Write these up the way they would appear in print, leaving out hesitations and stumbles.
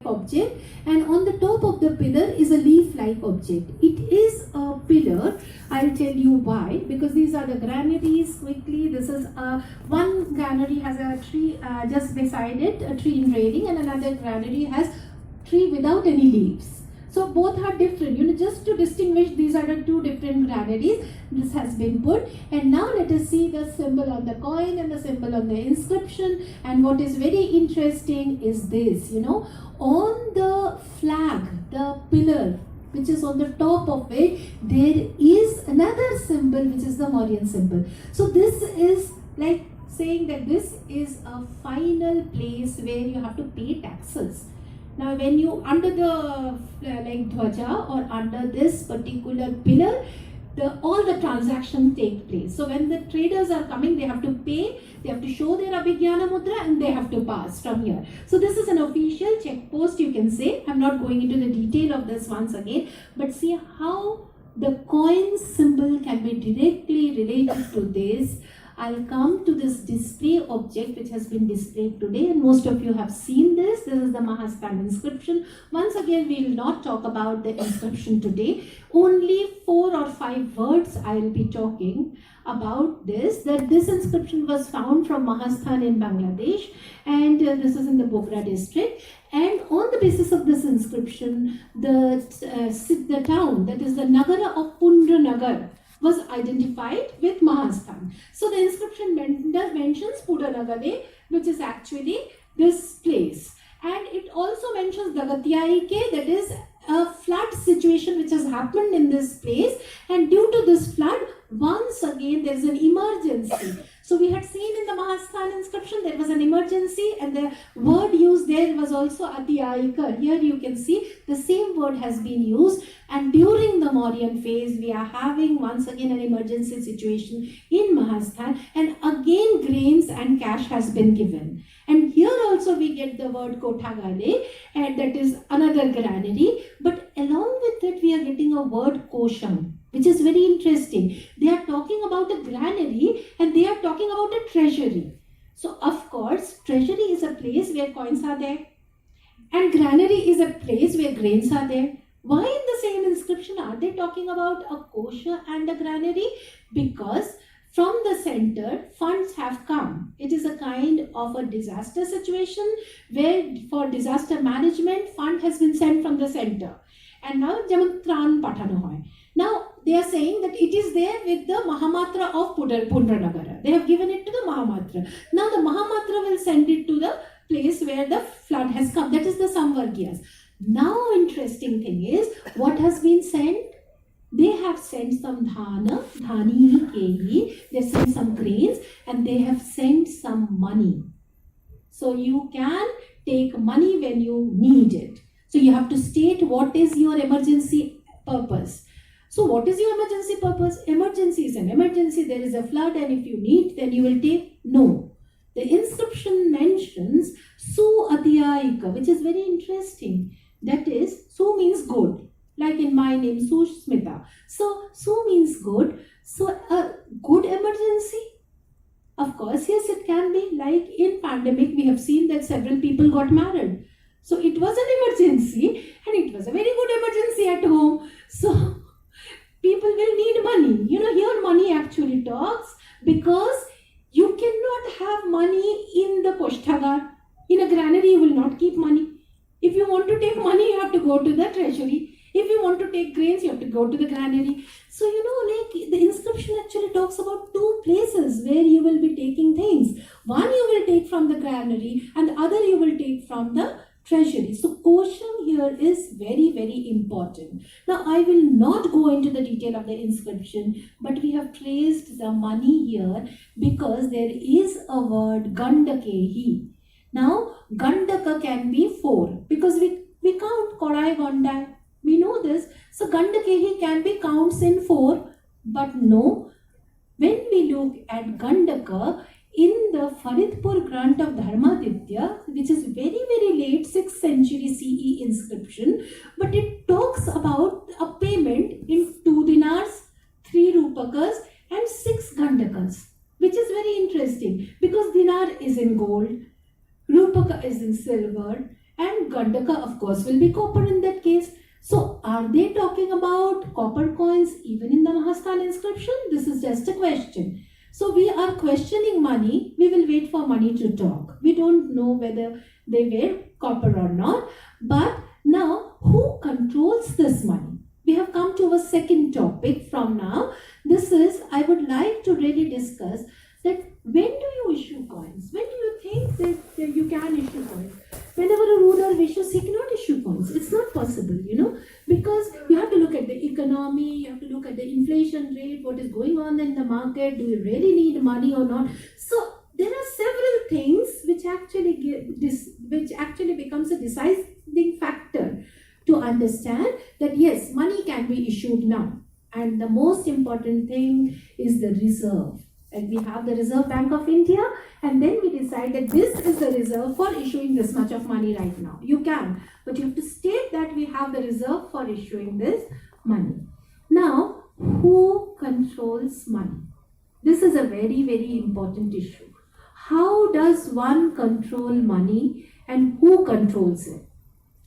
object, and on the top of the pillar is a leaf-like object. It is a pillar. I'll tell you why, because these are the granaries. Quickly, this is one granary has a tree just beside it, a tree in railing, and another granary has tree without any leaves. So both are different, just to distinguish, these are the two different granaries. This has been put, and now let us see the symbol on the coin and the symbol on the inscription. And what is very interesting is this, on the flag, the pillar which is on the top of it, there is another symbol which is the Mauryan symbol. So this is like saying that this is a final place where you have to pay taxes. Now when you under the like dhwaja or under this particular pillar, all the transactions take place. So when the traders are coming, they have to pay, they have to show their Abhigyana Mudra, and they have to pass from here. So this is an official check post, you can say. I'm not going into the detail of this once again, but see how the coin symbol can be directly related to this. I'll come to this display object which has been displayed today, and most of you have seen this. This is the Mahastan inscription. Once again, we will not talk about the inscription today. Only 4 or 5 words I will be talking about this. That this inscription was found from Mahastan in Bangladesh, and this is in the Bogra district. And on the basis of this inscription, the town, that is the Nagara of Pundranagar, was identified with Mahastan. So the inscription mentions Pudanagade, which is actually this place. And it also mentions Dagatyaike, that is a flood situation which has happened in this place. And due to this flood, once again there is an emergency. So we had seen in the Mahastan inscription there was an emergency, and the word used there was also Atyaika. Here you can see the same word has been used, and during the Mauryan phase we are having once again an emergency situation in Mahastan, and again grains and cash has been given. And here also we get the word Kothagale, and that is another granary, but along with it we are getting a word Kosham, which is very interesting. They are talking about a granary and they are talking about a treasury. So of course, treasury is a place where coins are there, and granary is a place where grains are there. Why in the same inscription are they talking about a kosha and a granary? Because from the center, funds have come. It is a kind of a disaster situation where for disaster management, fund has been sent from the center. And now Jeman Tran Pathano hoy. Now they are saying that it is there with the Mahamatra of Pundranagar. They have given it to the Mahamatra. Now the Mahamatra will send it to the place where the flood has come. That is the Samvargyas. Now interesting thing is, what has been sent? They have sent some dhana, dhani, kehi, they have sent some grains, and they have sent some money. So you can take money when you need it. So you have to state what is your emergency purpose. So what is your emergency purpose? Emergency is an emergency. There is a flood, and if you need, then you will take. No. The inscription mentions Su Adhyayika, which is very interesting. That is, Su means good. Like in my name, Susmita. So, Su means good. So, a good emergency? Of course, yes, it can be. Like in pandemic, we have seen that several people got married. So, it was an emergency, and it was a very good emergency at home. So, people will need money. Here money actually talks, because you cannot have money in the Koshthagar. In a granary, you will not keep money. If you want to take money, you have to go to the treasury. If you want to take grains, you have to go to the granary. So, like the inscription actually talks about 2 places where you will be taking things. One you will take from the granary, and the other you will take from the treasury. So, Kosham here is very, very important. Now, I will not go into the detail of the inscription, but we have traced the money here because there is a word Gandakehi. Now, Gandaka can be 4 because we count Kodai Gondai. We know this. So, Gandakehi can be counts in 4, but no. When we look at Gandaka in the Faridpur grant of Dharmaditya, which is very, very late 6th century CE inscription, but it talks about a payment in 2 dinars, 3 rupakas, and 6 Gandakas, which is very interesting because dinar is in gold, rupaka is in silver, and Gandaka, of course, will be copper in that case. So, are they talking about copper coins even in the Mahastan inscription? This is just a question. So, we are questioning money. We will wait for money to talk. We don't know whether they were copper or not. But now, who controls this money? We have come to a second topic from now. This is, I would like to really discuss that when do you issue coins? When do you think that you can issue coins? Whenever a ruler wishes, he cannot issue coins. It's not possible, because you have to look at the economy, you have to look at the inflation rate, what is going on in the market, do you really need money or not? So there are several things which actually becomes a deciding factor to understand that yes, money can be issued now. And the most important thing is the reserve. And we have the Reserve Bank of India, and then we decide that this is the reserve for issuing this much of money right now. You can, but you have to state that we have the reserve for issuing this money. Now, who controls money? This is a very, very important issue. How does one control money and who controls it?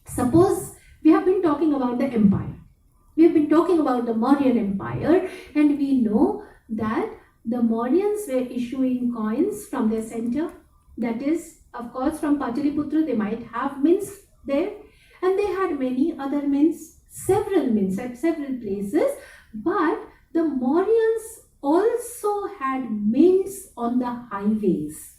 Suppose we have been talking about the empire. We have been talking about the Mauryan Empire, and we know that the Mauryans were issuing coins from their center. That is, of course, from Pataliputra, they might have mints there. And they had many other mints, several mints at several places. But the Mauryans also had mints on the highways.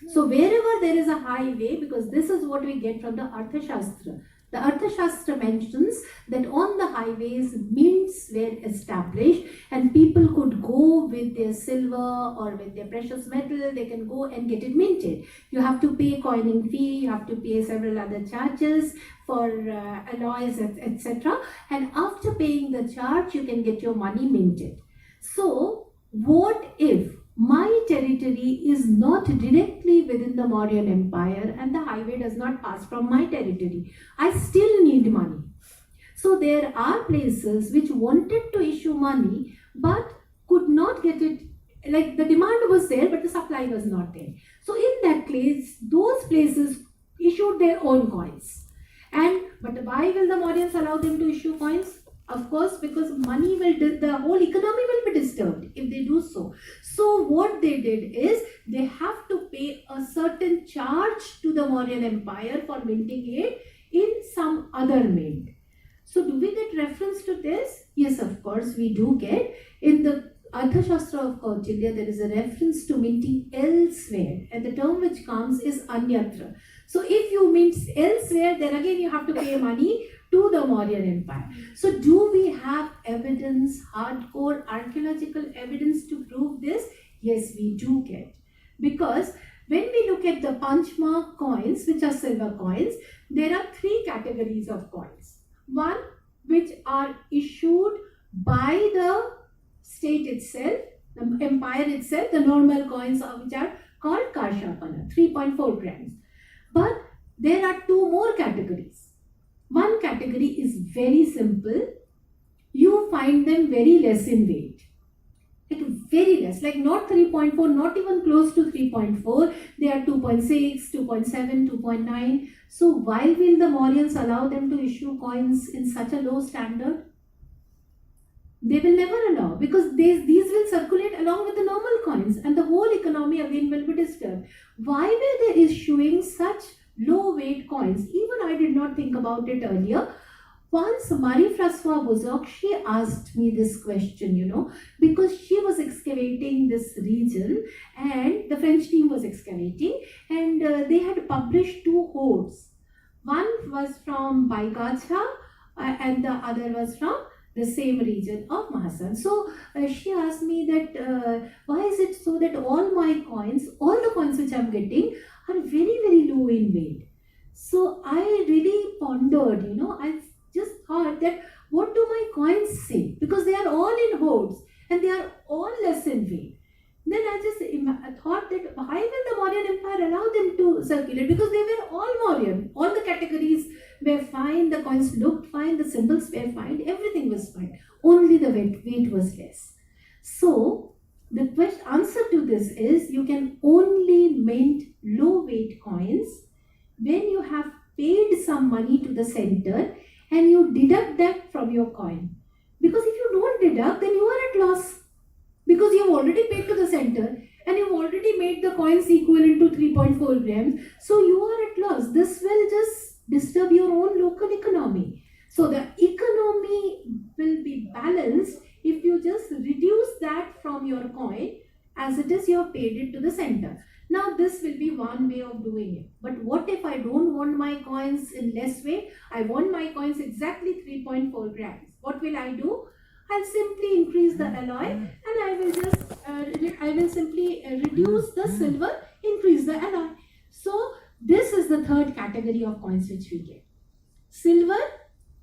So wherever there is a highway, because this is what we get from the Arthashastra. The Arthashastra mentions that on the highways, mints were established and people could go with their silver or with their precious metal, they can go and get it minted. You have to pay coining fee, you have to pay several other charges for alloys, etc. And after paying the charge, you can get your money minted. So, what if my territory is not directly within the Mauryan Empire and the highway does not pass from my territory? I still need money. So there are places which wanted to issue money but could not get it. Like the demand was there but the supply was not there. So in that case, those places issued their own coins. But why will the Mauryans allow them to issue coins? Of course, because money the whole economy will be disturbed if they do so. So what they did is they have to pay a certain charge to the Mauryan Empire for minting it in some other mint. So do we get reference to this? Yes, of course we do get. In the Arthashastra of Kautilya, there is a reference to minting elsewhere, and the term which comes is anyatra. So if you mint elsewhere, then again you have to pay money to the Mauryan Empire. So do we have evidence, hardcore archaeological evidence to prove this? Yes, we do get. Because when we look at the punchmark coins, which are silver coins, there are three categories of coins. One, which are issued by the state itself, the empire itself, the normal coins which are called Karshapana, 3.4 grams. But there are two more categories. One category is very simple. You find them very less in weight. Like very less, like not 3.4, not even close to 3.4. They are 2.6, 2.7, 2.9. So why will the Mauryans allow them to issue coins in such a low standard? They will never allow, because these will circulate along with the normal coins and the whole economy again will be disturbed. Why were they issuing such low weight coins? Even I did not think about it earlier. Once Marie-Françoise Bozok, she asked me this question, because she was excavating this region and the French team was excavating, and they had published two hoards. One was from Baigacha and the other was from the same region of Mahasan. So she asked me that why is it so that all my coins, all the coins which I am getting are very, very low in weight. So I really pondered, I just thought that what do my coins say? Because they are all in hoards and they are all less in weight. Then I just thought that why will the Mauryan Empire allow them to circulate? Because they were all Mauryan. All the categories were fine, the coins looked fine, the symbols were fine, everything was fine. Only the weight was less. So the answer to this is you can only mint low weight coins when you have paid some money to the center and you deduct that from your coin. Because if you don't deduct, then you are at loss. Because you have already paid to the center and you've already made the coins equivalent to 3.4 grams. So you are at loss. This will just disturb your own local economy. So the economy will be balanced if you just reduce that from your coin as it is you have paid it to the center. Now this will be one way of doing it. But what if I don't want my coins in less way? I want my coins exactly 3.4 grams. What will I do? I'll simply increase the alloy and I will simply reduce the silver, increase the alloy. So this is the third category of coins which we get. Silver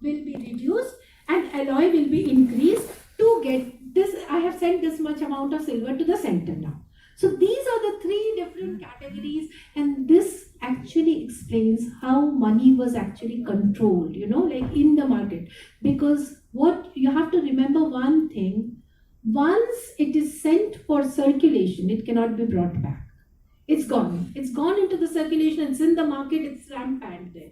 will be reduced and alloy will be increased to get this. I have sent this much amount of silver to the center now. So these are the three different categories, and this actually explains how money was actually controlled, like in the market. Because what you have to remember one thing, once it is sent for circulation, it cannot be brought back. It's gone. It's gone into the circulation, it's in the market, it's rampant there.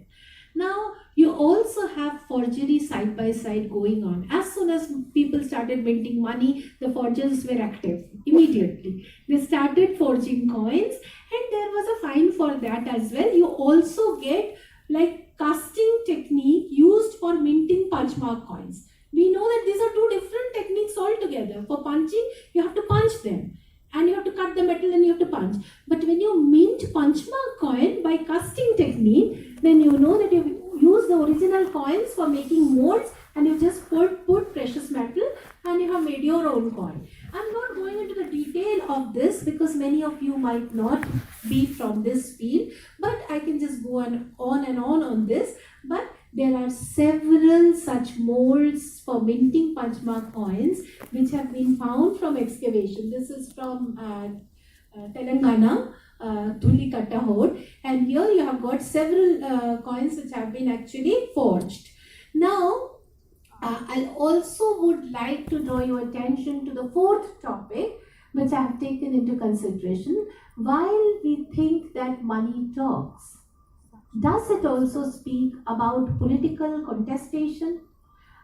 Now, you also have forgery side by side going on. As soon as people started minting money, the forgers were active immediately. They started forging coins and there was a fine for that as well. You also get like casting technique used for minting punch mark coins. We know that these are two different techniques altogether. For punching, you have to punch them. And you have to cut the metal and you have to punch. But when you mint punch mark coin by casting technique, then you know that you use the original coins for making molds and you just put precious metal and you have made your own coin. I'm not going into the detail of this because many of you might not be from this field, but I can just go on this. But there are several such molds for minting punch mark coins which have been found from excavation. This is from Telangana, Dhulikatta Horde, and here you have got several coins which have been actually forged. Now, I also would like to draw your attention to the fourth topic which I have taken into consideration. While we think that money talks, does it also speak about political contestation?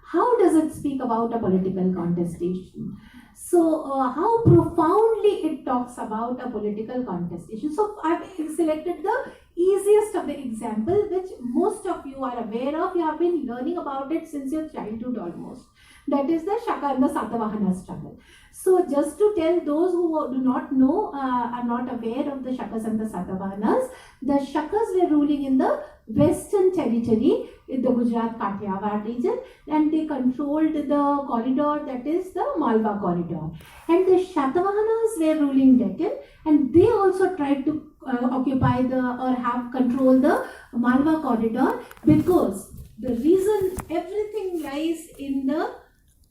How does it speak about a political contestation? So, how profoundly it talks about a political contestation. So, I've selected the easiest of the example, which most of you are aware of. You have been learning about it since your childhood almost. That is the Shaka and the Satavahana struggle. So, just to tell those who do not know, are not aware of the Shakas and the Satavahanas, the Shakas were ruling in the Western territory, in the Gujarat Kathiawar region, and they controlled the corridor, that is the Malwa corridor. And the Shatavahanas were ruling Deccan, and they also tried to occupy have control the Malwa corridor, because the reason everything lies in the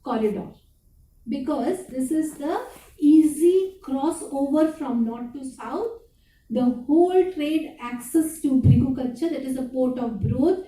corridor, because this is the easy crossover from north to south. The whole trade access to Brigukacha, that is the port of Brod,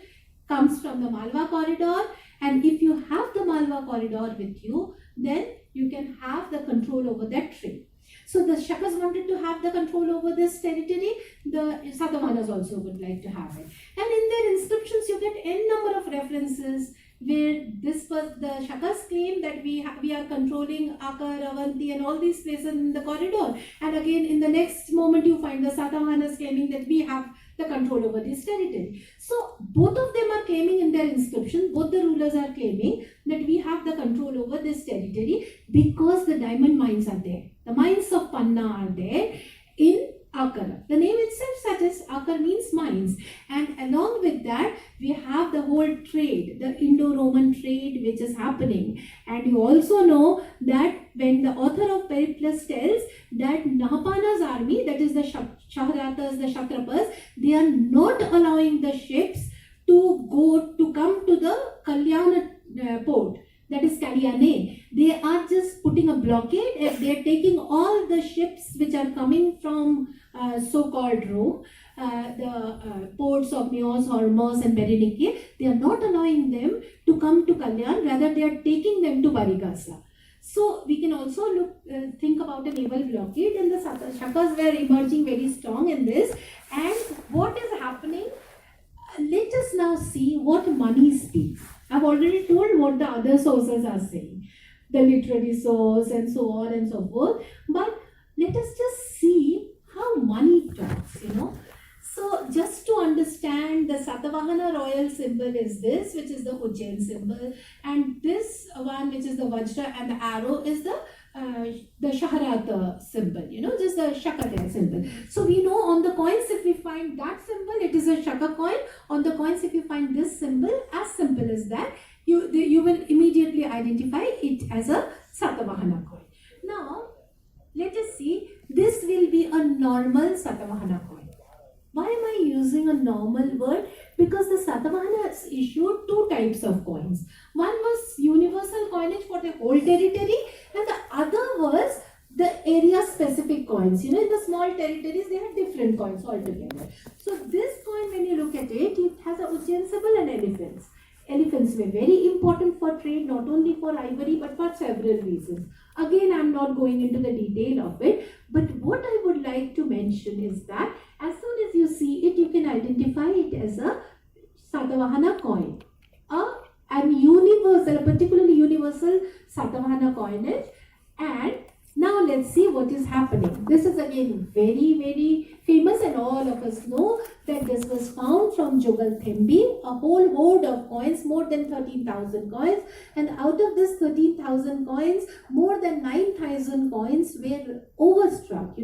comes from the Malwa corridor, and if you have the Malwa corridor with you, then you can have the control over that trade. So the Shakas wanted to have the control over this territory, the Satavahanas also would like to have it. And in their inscriptions you get n number of references where this was the Shakas claim that we are controlling Akar, Avanti and all these places in the corridor. And again in the next moment you find the Satavahanas claiming that we have the control over this territory. So both of them are claiming in their inscription, both the rulers are claiming that we have the control over this territory because the diamond mines are there. The mines of Panna are there in Akara. The name itself suggests Akar means mines, and along with that we have the whole trade, the Indo-Roman trade which is happening. And you also know that when the author of Periplus tells that Nahapana's army, that is the Shahratas, the Shatrapas, they are not allowing the ships to come to the Kalyana port, that is Kalyane. They are just putting a blockade. If they are taking all the ships which are coming from so-called Rome, the ports of Nios, Hormuz and Berenike, they are not allowing them to come to Kalyan, rather they are taking them to Barigasa. So we can also think about a naval blockade, and the Shakas were emerging very strong in this. And what is happening? Let us now see what money speaks. I've already told what the other sources are saying, the literary source and so on and so forth. But let us just see how money talks, So just to understand, the Satavahana royal symbol is this, which is the Ujjain symbol, and this one, which is the Vajra and the arrow, is the Shaharata symbol, just the Shakataya symbol. So we know on the coins, if we find that symbol, it is a Shaka coin. On the coins, if you find this symbol, as simple as that, you will immediately identify it as a Satavahana coin. Now, let us see, this will be a normal Satavahana coin. Why am I using a normal word? Because the Satavahana has issued two types of coins. One was universal coinage for the whole territory, and the other was the area specific coins. In the small territories, they have different coins altogether. So this coin, when you look at it, it has a Ujjain symbol and elephants. Elephants were very important for trade, not only for ivory, but for several reasons. Again, I'm not going into the detail of it, but what I would like to mention is that as soon as you see it, you can identify it as a Satavahana coin, a particularly universal Satavahana coinage. And now let's see what is happening. This is again very, very famous, and all of us know that this was found from Jogal Thembi, a whole hoard of coins, more than 13,000 coins, and out of this 13,000 coins, more than 9,000 coins were overstruck,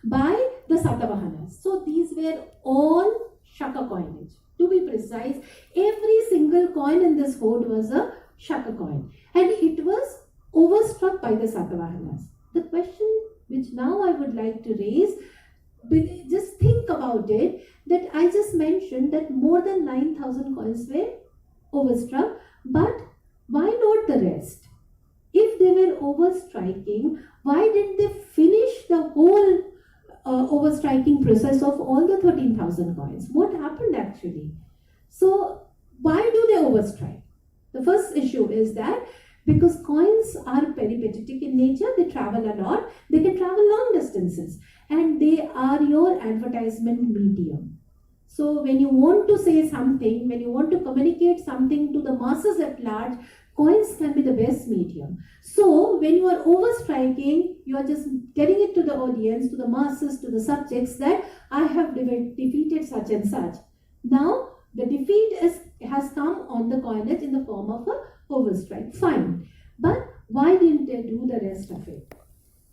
by the Satavahanas. So these were all Shaka coinage. To be precise, every single coin in this hoard was a Shaka coin, and it was overstruck by the Satavahanas. The question which now I would like to raise, just think about it, that I just mentioned that more than 9,000 coins were overstruck, but why not the rest? If they were overstriking, why didn't they finish the whole overstriking process of all the 13,000 coins? What happened actually? So why do they overstrike? The first issue is that because coins are peripatetic in nature, they travel a lot, they can travel long distances, and they are your advertisement medium. So when you want to say something, when you want to communicate something to the masses at large, coins can be the best medium. So when you are overstriking, you are just getting it to the audience, to the masses, to the subjects, that I have defeated such and such. Now the defeat has come on the coinage in the form of a overstrike. Fine. But why didn't they do the rest of it?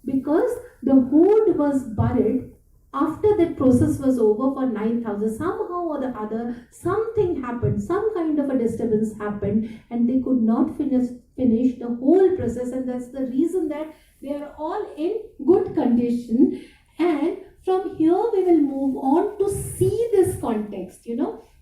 Because the hoard was buried after that process was over for 9,000. Somehow or the other, something happened, some kind of a disturbance happened, and they could not finish the whole process, and that's the reason that they are all in good condition. And from here we will move on to see this context,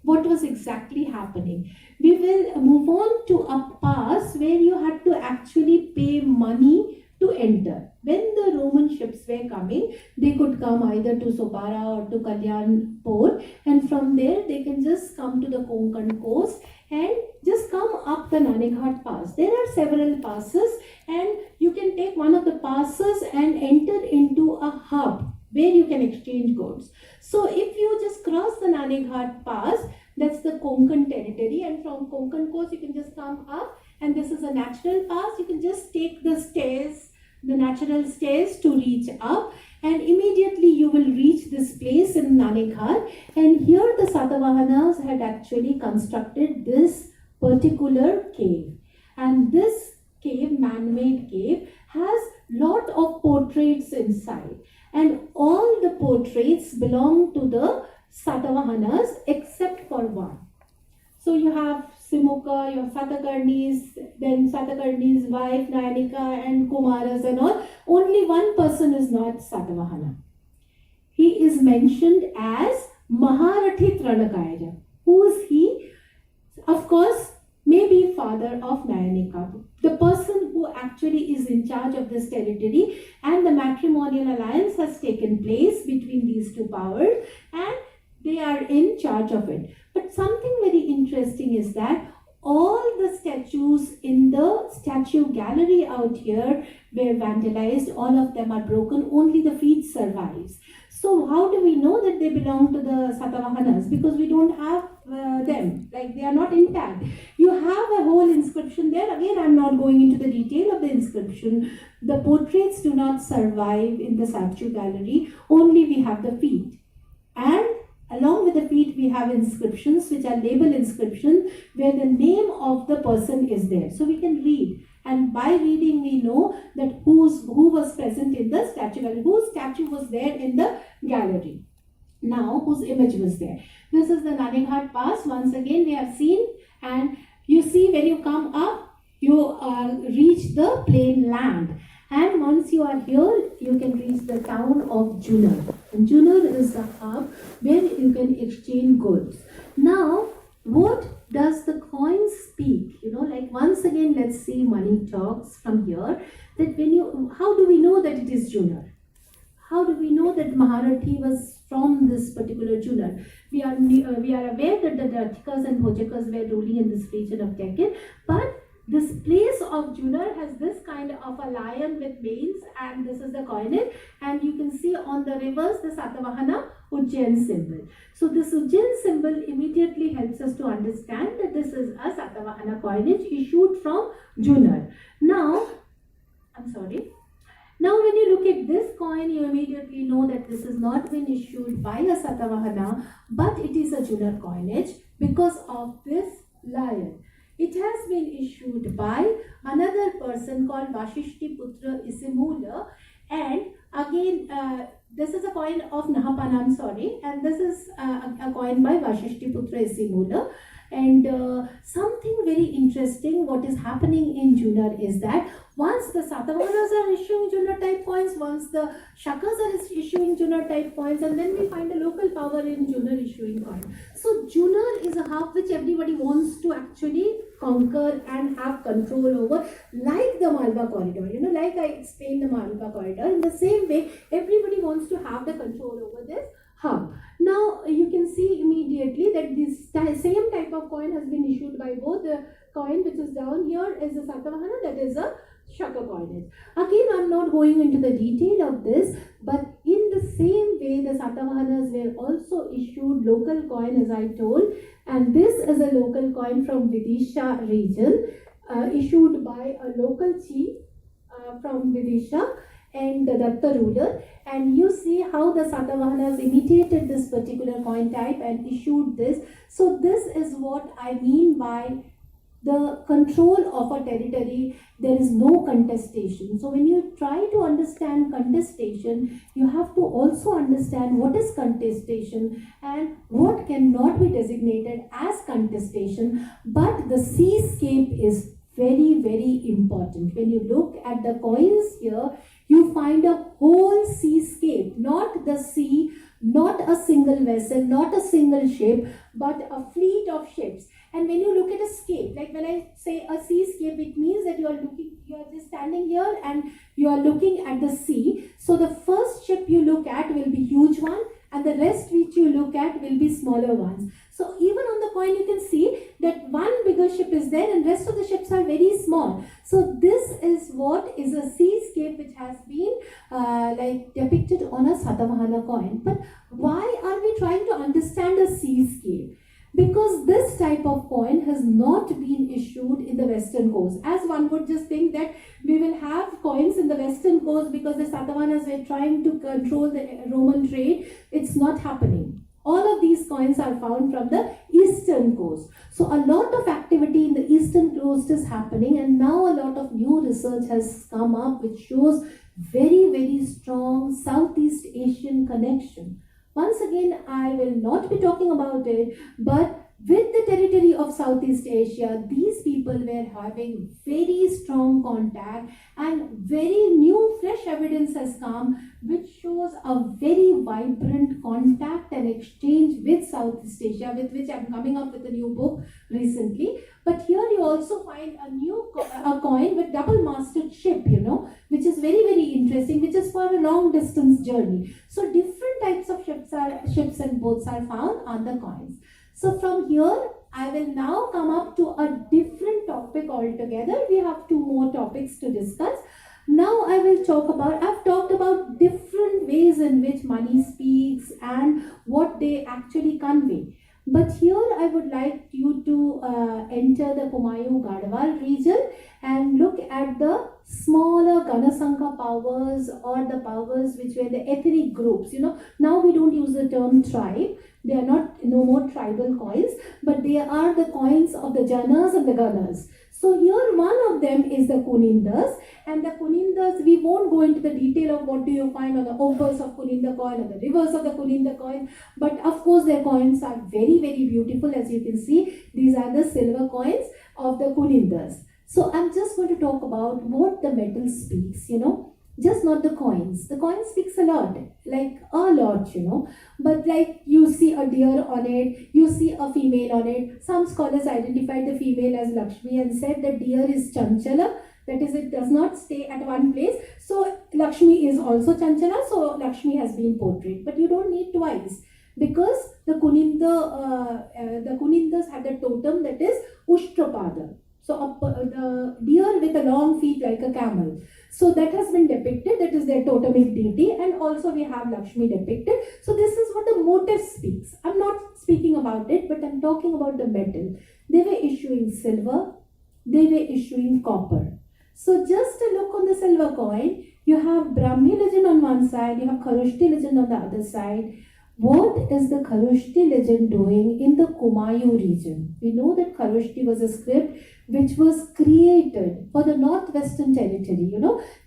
what was exactly happening. We will move on to a pass where you had to actually pay money to enter. When the Roman ships were coming, they could come either to Sobara or to Kalyanpur, and from there they can just come to the Konkan coast and just come up the Naneghat pass. There are several passes, and you can take one of the passes and enter into a hub where you can exchange goods. So if you just cross the Naneghat pass, that's the Konkan territory, and from Konkan coast you can just come up, and this is a natural pass. You can just take the stairs, the natural stairs, to reach up, and immediately you will reach this place in Naneghat. And here the Satavahanas had actually constructed this particular cave, and this cave, man-made cave, has lot of portraits inside, and all the portraits belong to the Satavahanas except for one. So you have Simukha, you have Satakarni's, then Satakarni's wife, Nayanika, and Kumaras and all. Only one person is not Satavahana. He is mentioned as Maharathi Tranakaya. Who is he? Of course, maybe father of Nayanika, the person who actually is in charge of this territory, and the matrimonial alliance has taken place between these two powers, and they are in charge of it. But something very interesting is that all the statues in the statue gallery out here were vandalized. All of them are broken. Only the feet survives. So how do we know that they belong to the Satavahanas? Because we don't have them, like they are not intact. You have a whole inscription there. Again, I'm not going into the detail of the inscription. The portraits do not survive in the statue gallery. Only we have the feet. And along with the feet, we have inscriptions which are label inscriptions where the name of the person is there. So we can read. And by reading, we know that who was present in the statue gallery, whose statue was there in the gallery. Now, whose image was there. This is the Nanighat Pass. Once again, we have seen, and you see when you come up, you reach the plain land. And once you are here, you can reach the town of Junar. And Junar is the hub where you can exchange goods. Now, what does the coin speak? Like once again, let's see money talks from here. That how do we know that it is Junar? How do we know that Maharathi was from this particular Junar? We are aware that the Rathikas and Bhojakas were ruling in this region of Deccan, but this place of Junar has this kind of a lion with manes, and this is the coinage, and you can see on the reverse the Satavahana Ujjain symbol. So this Ujjain symbol immediately helps us to understand that this is a Satavahana coinage issued from Junar. Now, when you look at this coin, you immediately know that this has not been issued by a Satavahana, but it is a Junar coinage because of this lion. It has been issued by another person called Vashishti Putra Isimula, and again this is a coin of Nahapana, and this is a coin by Vashishti Putra Isimula. And something very interesting what is happening in Junar is that once the Satavahanas are issuing Junar type coins, once the Shakas are issuing Junar type coins, and then we find a local power in Junar issuing coins. So Junar is a hub which everybody wants to actually conquer and have control over, like the Malwa corridor. Like I explained the Malwa corridor, in the same way, everybody wants to have the control over this hub. Now you can see immediately that this same type of coin has been issued by both. The coin which is down here is a Satavahana, that is a Shaka coinage. Again, I'm not going into the detail of this, but in the same way, the Satavahanas were also issued local coin, as I told, and this is a local coin from Vidisha region, issued by a local chief from Vidisha and the Datta ruler. And you see how the Satavahanas imitated this particular coin type and issued this. So this is what I mean by the control of a territory. There is no contestation. So when you try to understand contestation, you have to also understand what is contestation and what cannot be designated as contestation. But the seascape is very, very important. When you look at the coins here, you find a whole seascape, not the sea, not a single vessel, not a single ship, but a fleet of ships. And when you look at a scape, like when I say a seascape, it means that you are just standing here and you are looking at the sea. So the first ship you look at will be huge one, and the rest which you look at will be smaller ones. So even on the coin you can see that one bigger ship is there and rest of the ships are very small. So this is what is a seascape which has been depicted on a Satavahana coin. But why are we trying to understand a seascape? Because this type of coin has not been issued in the western coast. As one would just think that we will have coins in the western coast because the Satavahanas were trying to control the Roman trade. It's not happening. All of these coins are found from the eastern coast. So a lot of activity in the eastern coast is happening, and now a lot of new research has come up which shows very, very strong Southeast Asian connection. Once again, I will not be talking about it, but with the territory of Southeast Asia, these people were having very strong contact, and very new fresh evidence has come which shows a very vibrant contact and exchange with Southeast Asia, with which I'm coming up with a new book recently. But here you also find a coin with double-masted ship, which is very, very interesting, which is for a long distance journey. So different types of ships and boats are found on the coins. So from here, I will now come up to a different topic altogether. We have two more topics to discuss. Now I will talk about, I've talked about different ways in which money speaks and what they actually convey. But here I would like you to enter the Kumayu Garhwal region and look at the smaller Ganasangha powers, or the powers which were the ethnic groups. Now we don't use the term tribe. They are not no more tribal coins, but they are the coins of the Janas and the Ganas. So here one of them is the Kunindas, and the Kunindas, we won't go into the detail of what do you find on the opals of Kuninda coin or the reverse of the Kuninda coin, but of course their coins are very, very beautiful. As you can see, these are the silver coins of the Kunindas. So I'm just going to talk about what the metal speaks, just not the coins. The coin speaks a lot, but like you see a deer on it, you see a female on it. Some scholars identified the female as Lakshmi and said that deer is Chanchala, that is, it does not stay at one place. So Lakshmi is also Chanchala, so Lakshmi has been portrayed. But you don't need twice, because the Kunindas had a totem that is Ushtrapada. So the deer with a long feet like a camel. So that has been depicted, that is their totemic deity, and also we have Lakshmi depicted. So this is what the motif speaks. I'm not speaking about it, but I'm talking about the metal. They were issuing silver, they were issuing copper. So just a look on the silver coin, you have Brahmi legend on one side, you have Kharoshti legend on the other side. What is the Kharoshti legend doing in the Kumayu region? We know that Kharoshti was a script which was created for the northwestern territory,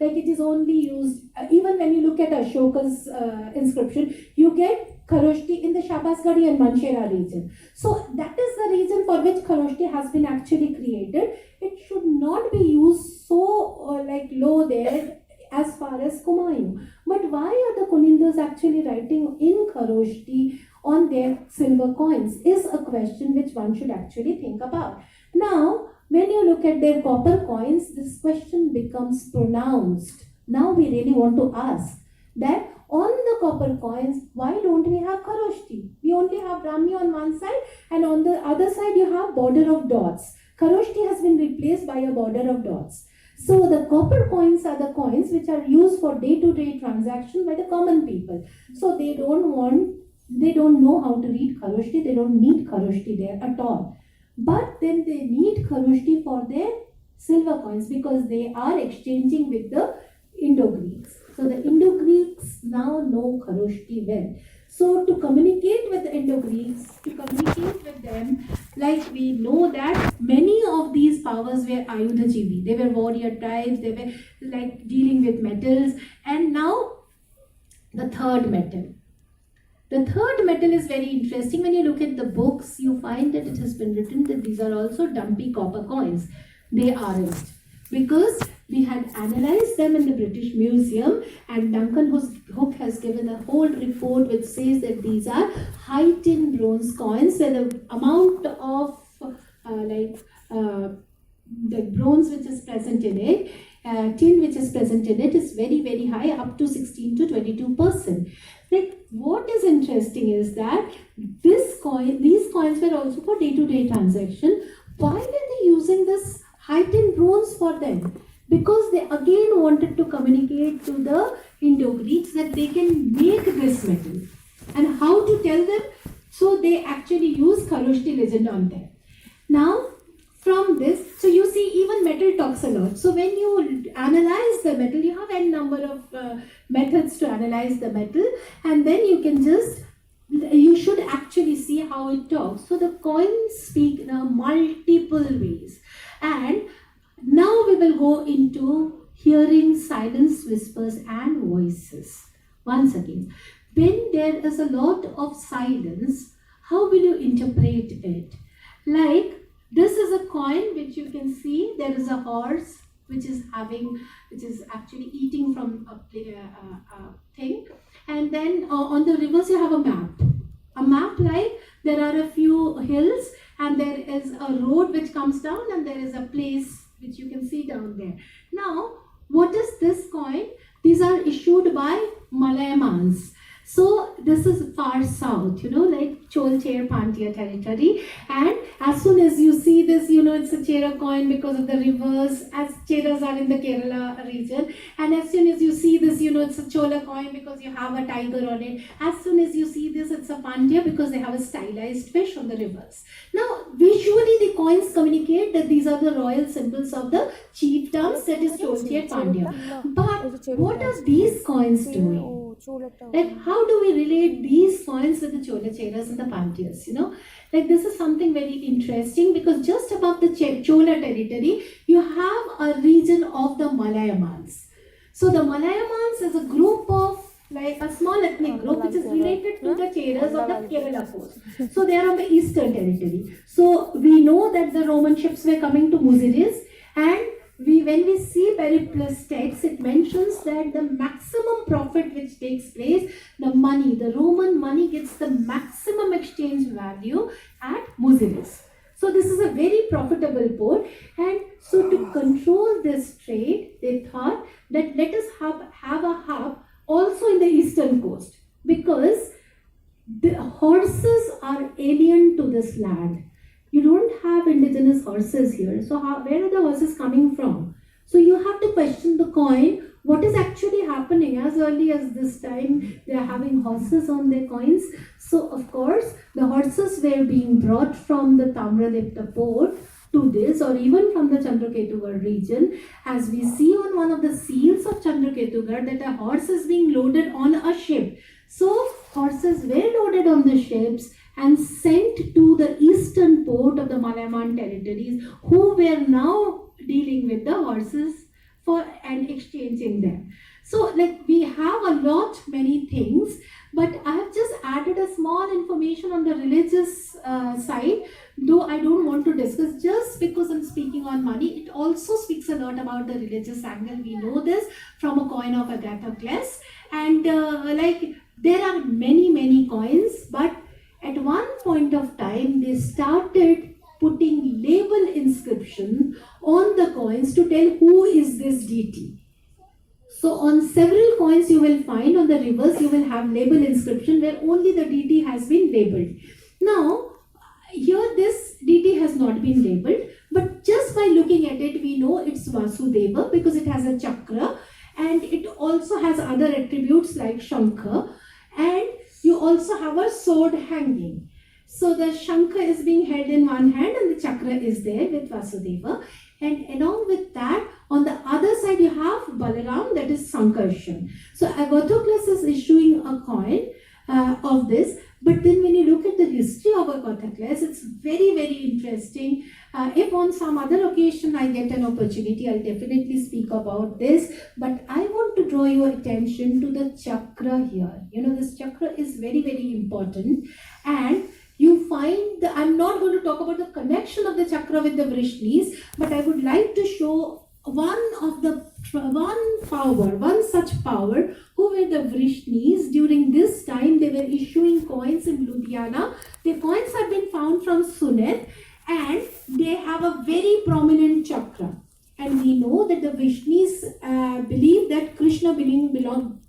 like it is only used, even when you look at Ashoka's inscription, you get Kharoshti in the Shabasgadi and Manchera region. So that is the region for which Kharoshti has been actually created. It should not be used so low there as far as Kumayu. But why are the Kunindas actually writing in Kharoshti on their silver coins is a question which one should actually think about. Now, when you look at their copper coins, this question becomes pronounced. Now we really want to ask that on the copper coins, why don't we have Kharoshti? We only have Brahmi on one side, and on the other side you have border of dots. Kharoshti has been replaced by a border of dots. So the copper coins are the coins which are used for day-to-day transaction by the common people. So they don't know how to read Kharoshti, they don't need Kharoshti there at all. But then they need Kharoshti for their silver coins because they are exchanging with the Indo-Greeks. So the Indo-Greeks now know Kharoshti well. So to communicate with the Indo-Greeks, to communicate with them, like we know that many of these powers were Ayudhajivi. They were warrior tribes, they were like dealing with metals. And now the third metal. The third metal is very interesting. When you look at the books, you find that it has been written that these are also dumpy copper coins. They aren't. Because we had analyzed them in the British Museum, and Duncan Hook has given a whole report which says that these are high tin bronze coins, where the amount of the bronze which is present in it, tin which is present in it is very, very high, up to 16 to 22%. Like, what is interesting is that these coins were also for day-to-day transaction. Why were they using this high tin bronze for them? Because they again wanted to communicate to the Indo-Greeks that they can make this metal. And how to tell them? So they actually use Kharoshti legend on them. Now, from this, so you see even metal talks a lot. So when you analyze the metal, you have n number of methods to analyze the metal, and then you should actually see how it talks. So the coins speak in multiple ways. And now we will go into hearing silence, whispers and voices. Once again, when there is a lot of silence, how will you interpret it? Like, this is a coin which you can see, there is a horse which is actually eating from a thing, and then on the reverse you have a map. A map, like there are a few hills and there is a road which comes down and there is a place which you can see down there. Now, what is this coin? These are issued by Malayamans. So this is far south, like Cholcher Pandya territory. And as soon as you see this, it's a Chera coin because of the rivers, as Cheras are in the Kerala region. And as soon as you see this, it's a Chola coin because you have a tiger on it. As soon as you see this, it's a Pandya because they have a stylized fish on the rivers. Now, visually the coins communicate that these are the royal symbols of the chieftains, that is Cholcher Pandya. But what are these coins doing? Like, how do we relate these coins with the Chola Cheras and the Pandyas? Like, this is something very interesting because just above the Chola territory, you have a region of the Malayamans. So the Malayamans is a group of, like a small ethnic group which is related to the Cheras of the Kerala coast. So they are on the eastern territory. So we know that the Roman ships were coming to Muziris, and when we see Periplus text, it mentions that the maximum profit which takes place, the Roman money gets the maximum exchange value at Muziris. So this is a very profitable port, and so to control this trade, they thought that let us have a hub also in the eastern coast, because the horses are alien to this land. You don't have indigenous horses here. So where are the horses coming from? So you have to question the coin. What is actually happening? As early as this time, they are having horses on their coins. So of course, the horses were being brought from the Tamradipta port to this, or even from the Chandraketugarh region. As we see on one of the seals of Chandraketugarh, that a horse is being loaded on a ship. So horses were loaded on the ships and sent to the eastern port of the Malayaman territories, who were now dealing with the horses and exchanging them. So like we have many things, but I have just added a small information on the religious side, though I don't want to discuss just because I'm speaking on money. It also speaks a lot about the religious angle. We know this from a coin of Agathocles, and there are many coins, but at one point of time, they started putting label inscription on the coins to tell who is this deity. So on several coins you will find on the rivers, you will have label inscription where only the deity has been labeled. Now, here this deity has not been labeled, but just by looking at it, we know it's Vasudeva because it has a chakra, and it also has other attributes like Shankha, and you also have a sword hanging. So the Shankha is being held in one hand and the chakra is there with Vasudeva. And along with that, on the other side you have Balaram, that is Sankarshan. So Agathocles is issuing a coin of this. But then when you look at the history of Agathocles, it's very interesting. If on some other occasion I get an opportunity, I'll definitely speak about this. But I want to draw your attention to the chakra here. This chakra is very important. And you find I'm not going to talk about the connection of the chakra with the Vrishnis, but I would like to show one such power who were the Vrishnis. During this time, they were issuing coins in Ludhiana. The coins have been found from Sunet, and they have a very prominent chakra. And we know that the Vrishnis believe that Krishna belonged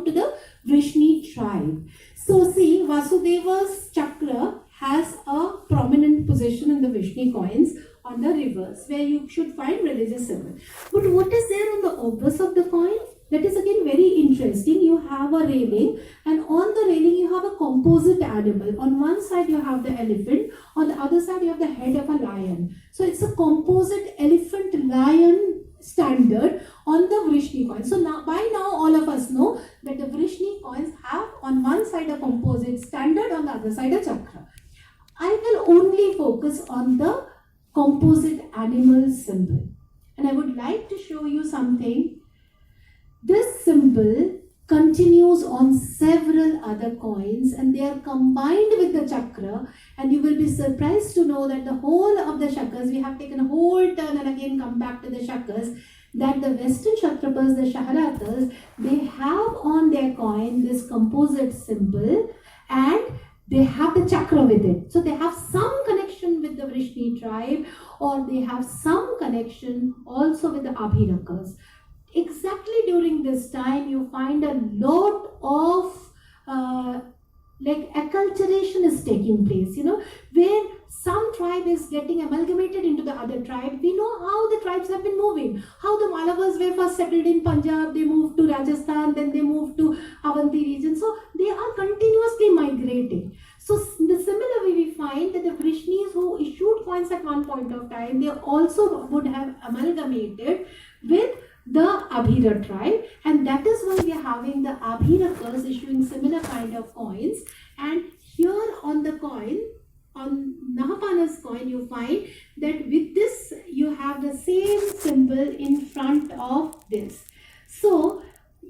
to the Vrishni tribe. So see, Vasudeva's chakra has a prominent position in the Vrishni coins on the rivers, where you should find religious symbol. But what is there on the obverse of the coin? That is again very interesting. You have a railing, and on the railing you have a composite animal. On one side you have the elephant, on the other side you have the head of a lion. So it's a composite elephant-lion standard on the Vrishni coin. So by now all of us know that the Vrishni coins have on one side a composite standard, on the other side a chakra. I will only focus on the composite animal symbol, and I would like to show you something. This symbol continues on several other coins, and they are combined with the chakra, and you will be surprised to know that the whole of the chakras, we have taken a whole turn and again come back to the chakras, that the Western Kshatrapas, the Shaharatas, they have on their coin this composite symbol, and they have the chakra with it. So they have some connection with the Vrishni tribe, or they have some connection also with the Abhirakas. Exactly during this time, you find a lot of like acculturation is taking place, where some tribe is getting amalgamated into the other tribe. We know how the tribes have been moving, how the Malavas were first settled in Punjab, they moved to Rajasthan, then they moved to Avanti region. So they are continuously migrating. So in the similar way, we find that the Vrishnis who issued coins at one point of time, they also would have amalgamated with the Abhira tribe, and that is why we are having the Abhirakas issuing similar kind of coins. And here on the coin, on Nahapana's coin, you find that with this you have the same symbol in front of this. So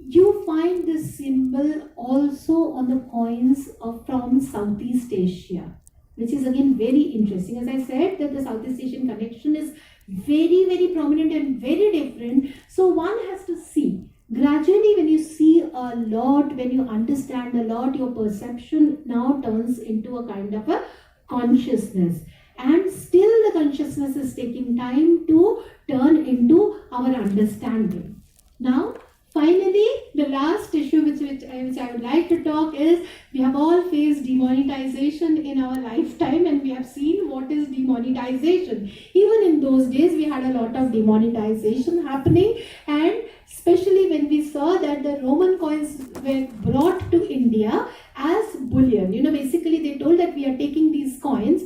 you find this symbol also on the coins from Southeast Asia, which is again very interesting. As I said, that the Southeast Asian connection is very, very prominent and very different. So one has to see. Gradually, when you see a lot, when you understand a lot, your perception now turns into a kind of a consciousness. And still the consciousness is taking time to turn into our understanding. Now, finally, the last issue which I would like to talk is, we have all faced demonetization in our lifetime, and we have seen what is demonetization. Even in those days, we had a lot of demonetization happening, and especially when we saw that the Roman coins were brought to India as bullion. Basically they told that we are taking these coins.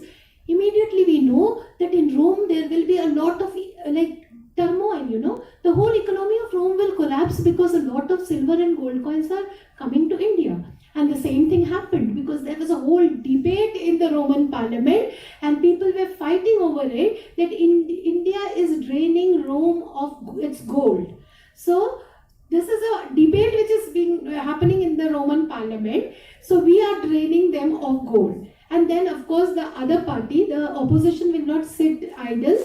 Immediately we know that in Rome there will be a lot of turmoil, the whole economy of Rome will collapse because a lot of silver and gold coins are coming to India. And the same thing happened because there was a whole debate in the Roman parliament and people were fighting over it that India is draining Rome of its gold. So this is a debate which is happening in the Roman parliament. So we are draining them of gold. And then of course the other party, the opposition, will not sit idle.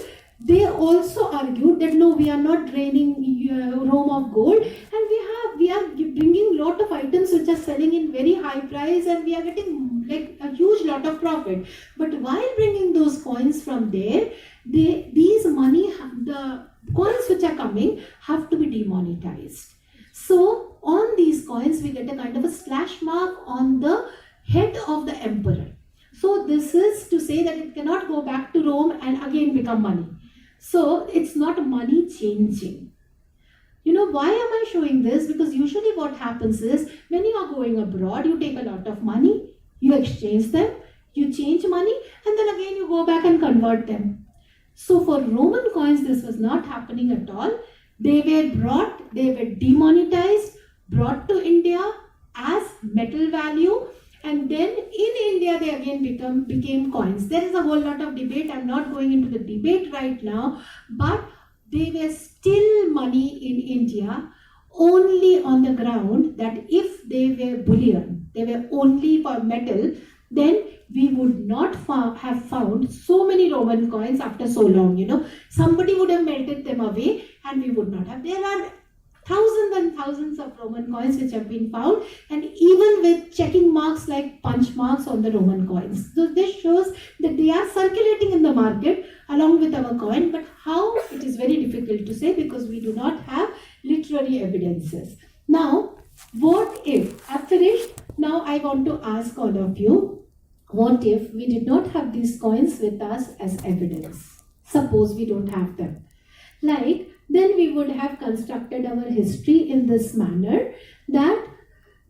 They also argued that no, we are not draining Rome of gold, and we are bringing lot of items which are selling in very high price, and we are getting like a huge lot of profit. But while bringing those coins from there, the coins which are coming have to be demonetized. So on these coins we get a kind of a slash mark on the head of the emperor. So this is to say that it cannot go back to Rome and again become money. So it's not money changing. Why am I showing this? Because usually what happens is, when you are going abroad, you take a lot of money, you exchange them, you change money, and then again you go back and convert them. So for Roman coins, this was not happening at all. They were demonetized, brought to India as metal value, and then in India they again became coins. There is a whole lot of debate. I'm not going into the debate right now, but they were still money in India, only on the ground that if they were bullion, they were only for metal, then we would not have found so many Roman coins after so long. Somebody would have melted them away and we would not have. There are thousands and thousands of Roman coins which have been found, and even with checking marks like punch marks on the Roman coins. So this shows that they are circulating in the market along with our coin, but how, it is very difficult to say because we do not have literary evidences. Now, what if, I've finished, now I want to ask all of you, what if we did not have these coins with us as evidence? Suppose we don't have them. Then we would have constructed our history in this manner, that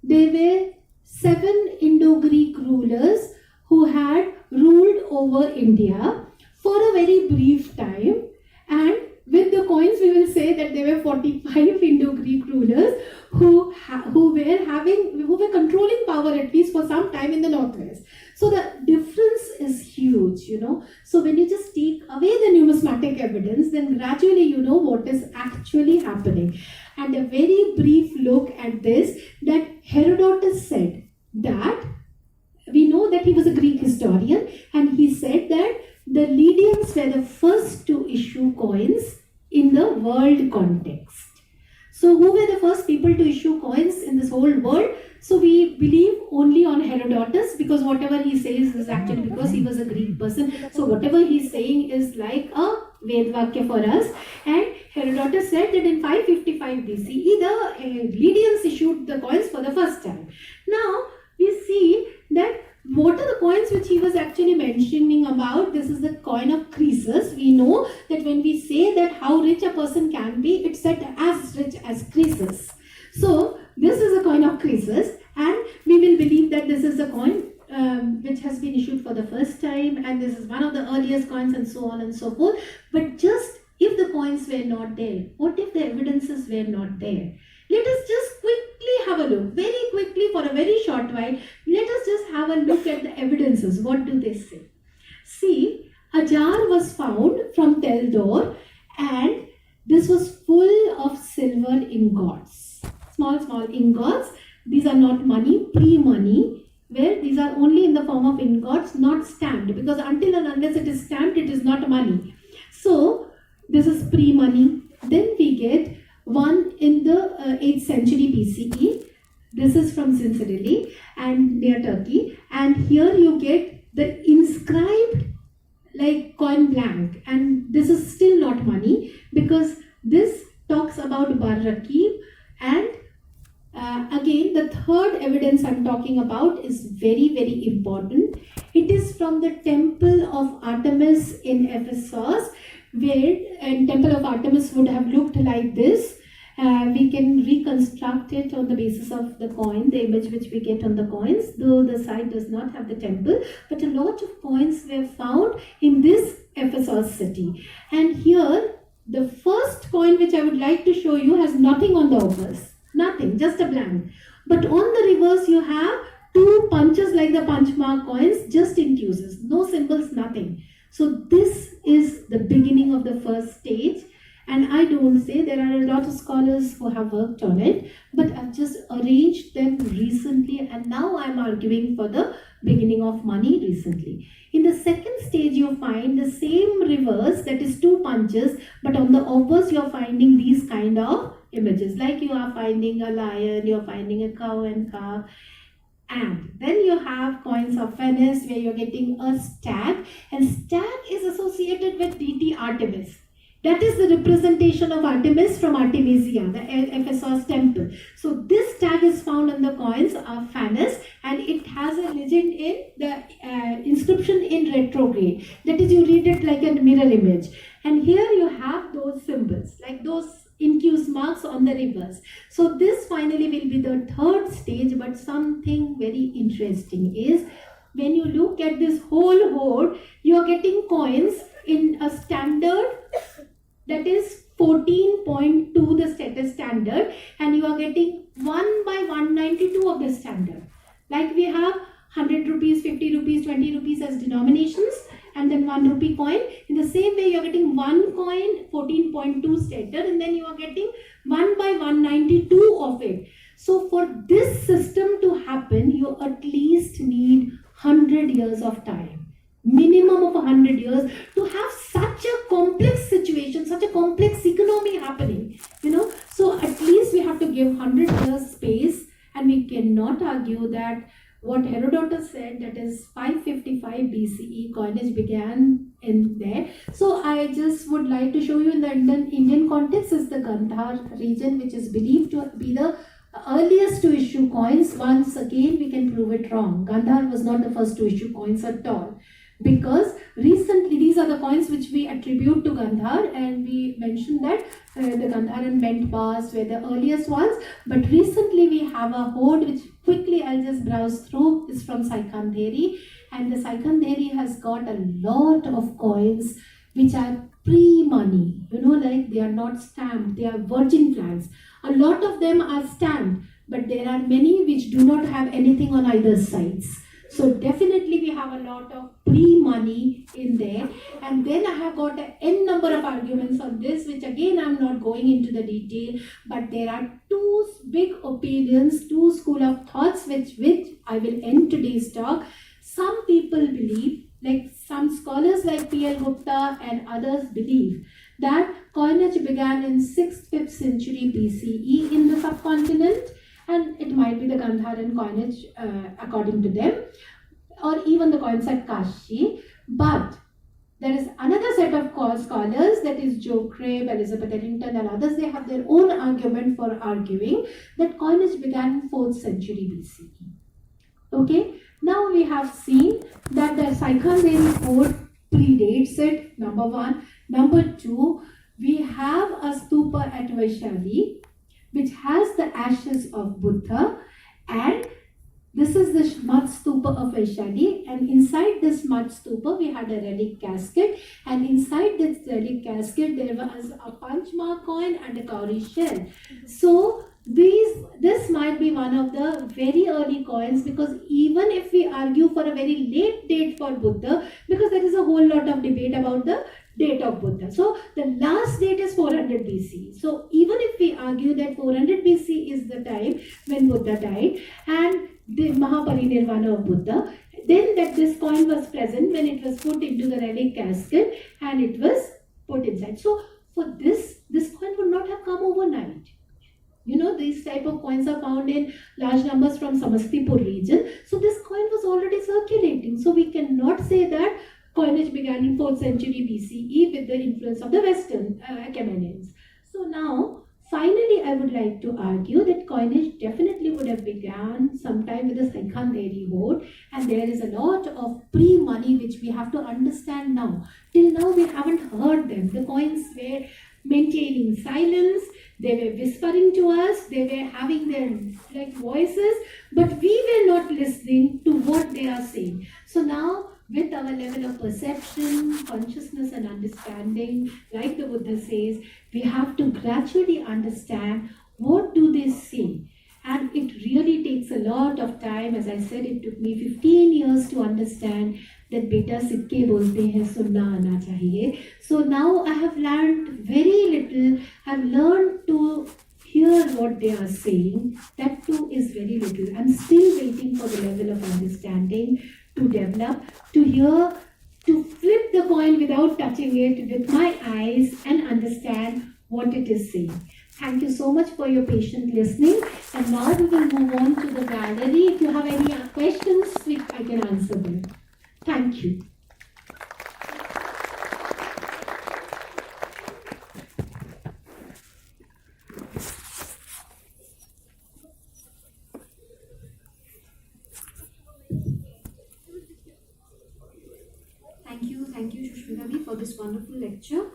there were 7 Indo-Greek rulers who had ruled over India for a very brief time, and with the coins we will say that there were 45 Indo-Greek rulers who were controlling power at least for some time in the northwest. So the difference is huge, So when you just take away the numismatic evidence, then gradually you know what is actually happening. And a very brief look at this, that Herodotus said that, we know that he was a Greek historian, and he said that the Lydians were the first to issue coins in the world context. So who were the first people to issue coins in this whole world? So we believe only on Herodotus, because whatever he says is actually because he was a Greek person. So whatever he's saying is like a Vedvakya for us. And Herodotus said that in 555 BCE, the Lydians issued the coins for the first time. Now, we see that what are the coins which he was actually mentioning about. This is the coin of Croesus. We know that when we say that how rich a person can be, it's said as rich as Croesus. So this is a coin of Croesus, and we will believe that this is a coin which has been issued for the first time, and this is one of the earliest coins, and so on and so forth. But just if the coins were not there, what if the evidences were not there? Let us just quickly have a look, very quickly for a very short while. Let us just have a look at the evidences. What do they say? See, a jar was found from Teldor, and this was full of silver ingots. Small ingots. These are not money, pre-money, where these are only in the form of ingots, not stamped, because until and unless it is stamped, it is not money. So this is pre-money. Then we get one in the 8th century BCE. This is from Cincinnati and near Turkey. And here you get the inscribed like coin blank. And this is still not money, because this talks about Bar Rakib. And again, the third evidence I'm talking about is very, very important. It is from the temple of Artemis in Ephesus, where temple of Artemis would have looked like this. We can reconstruct it on the basis of the coin, the image which we get on the coins, though the site does not have the temple. But a lot of coins were found in this Ephesus city. And here, the first coin which I would like to show you has nothing on the obverse. Nothing, just a blank. But on the reverse, you have two punches like the punch mark coins, just induces, no symbols, nothing. So this is the beginning of the first stage. And I don't say, there are a lot of scholars who have worked on it, but I've just arranged them recently, and now I'm arguing for the beginning of money recently. In the second stage, you find the same reverse, that is two punches, but on the obverse, you're finding these kind of images, like you are finding a lion, you're finding a cow and calf. And then you have coins of Venice, where you're getting a stag, and stag is associated with deity Artemis. That is the representation of Artemis from Artemisia, the Ephesus temple. So this tag is found on the coins of Phanes, and it has a legend in the inscription in retrograde. That is, you read it like a mirror image. And here you have those symbols, like those incused marks on the reverse. So this finally will be the third stage, but something very interesting is, when you look at this whole hoard, you are getting coins in a standard, that is 14.2, the status standard, and you are getting 1 by 192 of the standard. Like we have 100 rupees, 50 rupees, 20 rupees as denominations, and then 1 rupee coin. In the same way, you are getting one coin, 14.2 stated, and then you are getting 1 by 192 of it. So for this system to happen, you at least need 100 years of time. Minimum of 100 years to have such a complex situation, such a complex economy happening, So at least we have to give 100 years space, and we cannot argue that what Herodotus said, that is 555 BCE coinage began in there. So I just would like to show you in the Indian context is the Gandhar region, which is believed to be the earliest to issue coins. Once again, we can prove it wrong. Gandhar was not the first to issue coins at all. Because recently, these are the coins which we attribute to Gandhar, and we mentioned that the Gandhar and bent bars were the earliest ones. But recently, we have a hoard which quickly I'll just browse through. Is from Saikandheri, and the Saikandheri has got a lot of coins which are pre-money. Like they are not stamped; they are virgin flags. A lot of them are stamped, but there are many which do not have anything on either sides. So definitely we have a lot of pre-money in there. And then I have got an n number of arguments on this, which again I'm not going into the detail, but there are two big opinions, two school of thoughts which I will end today's talk. Some people believe, like some scholars like P.L. Gupta and others believe, that coinage began in 6th, 5th century BCE in the subcontinent. And it might be the Gandharan coinage according to them, or even the coins at Kashi. But there is another set of scholars, that is Joe Crabb, Elizabeth Eddington and others. They have their own argument for arguing that coinage began in 4th century BCE. Okay, now we have seen that the Saikhanderi fort predates it, number one. Number two, we have a stupa at Vaishali which has the ashes of Buddha, and this is the Shmat Stupa of Vaishali, and inside this Shmat Stupa we had a relic casket, and inside this relic casket there was a Panchma coin and a cowrie shell. So this might be one of the very early coins, because even if we argue for a very late date for Buddha, because there is a whole lot of debate about the date of Buddha. So the last date is 400 BC. So even if we argue that 400 BC is the time when Buddha died and the Mahaparinirvana of Buddha, then that this coin was present when it was put into the relic casket and it was put inside. So for this coin would not have come overnight. You know, these type of coins are found in large numbers from Samastipur region. So this coin was already circulating. So we cannot say that coinage began in 4th century BCE with the influence of the Western Achaemenians. So now, finally, I would like to argue that coinage definitely would have begun sometime with the Saikhanderi hoard, and there is a lot of pre-money which we have to understand now. Till now, we haven't heard them. The coins were maintaining silence, they were whispering to us, they were having their voices, but we were not listening to what they are saying. So now, with our level of perception, consciousness and understanding, like the Buddha says, we have to gradually understand what do they say. And it really takes a lot of time. As I said, it took me 15 years to understand that beta sikke bolte hain, sunna aana chahiye. So now I have learned very little. I've learned to hear what they are saying. That too is very little. I'm still waiting for the level of understanding to develop, to hear, to flip the coin without touching it with my eyes and understand what it is saying. Thank you so much for your patient listening. And now we will move on to the gallery. If you have any questions, I can answer them. Thank you. Thank you, Susmita, for this wonderful lecture.